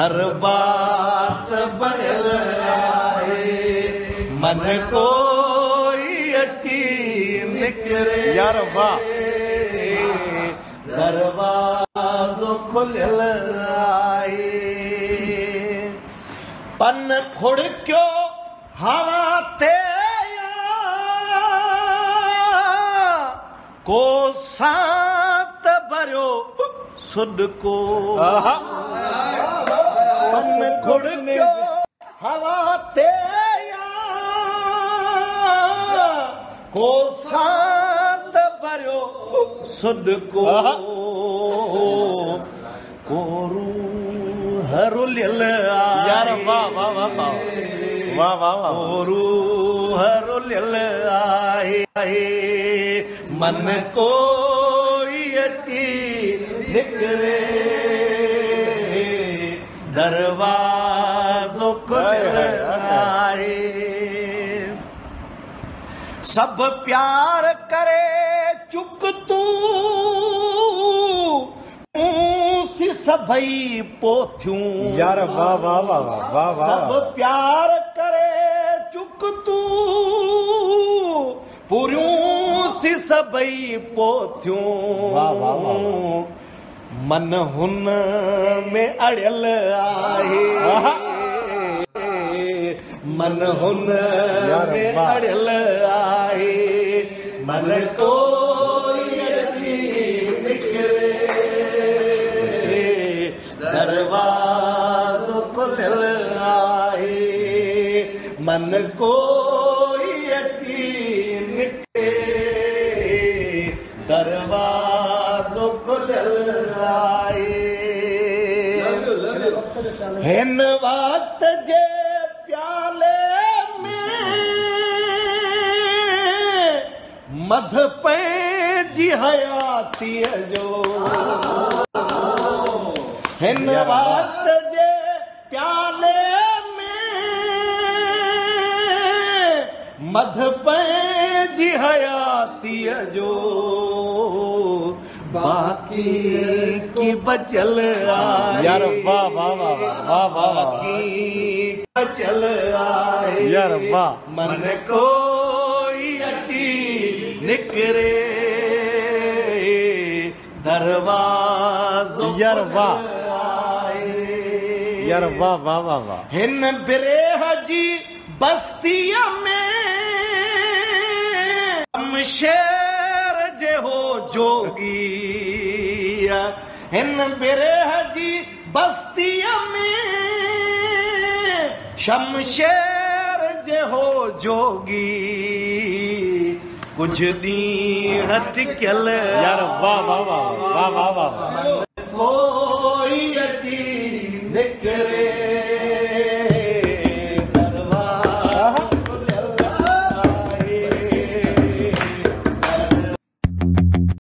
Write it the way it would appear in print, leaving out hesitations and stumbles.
हर बात बढ़ियल आहे मन कोई अची निकरे यार वाह दरवाज़ो खुलियल आहे पन खुड़कियो हवा ते को सात भरियो सुडको पन खुड़कियो हवा ते को सात भरियो सुडको कोरू हरुलियल यार वाह वाह वाह वाह वाह वाह वाह कोरू हरुलियल आहे मन कोई अची निकरे दरवाज़ो खुलियल आहे सब प्यार करे चुक तू सभई पोथियूं यार वाह वाह वाह वाह वाह सब प्यार करे चुक तू पूरियूं सी सभई पोथियूं मन हुन में अड़ियल आहे मन हुन में अड़ियल आहे मन कोई अची निकरे दरवाज़ो खुलियल आहे मन कोई अची निकरे दरवाज़ो खुलियल आहे हिन वक्त जे प्याले में मध पंहिंजी हयातीअ जो हिन वक्त जे प्याले में मध पंहिंजी हयातीअ जो बाकी की बचल आहे यार वाह वाह वाह वाह वाह बाकी बचल आहे यार वाह मन कोई अची निकरे दरवाज़ो यार वाह यार वाह वाह वाह वाह हिन बिरेह जी बस्तीअ में शमशेर जे हो जोगी हिन बिरेह जी बस्तीअ में शमशेर जे हो जोगी कुछ ॾींहं टिकियल यार वाह वाह वाह वाह वाह वाह कोई अची निकरे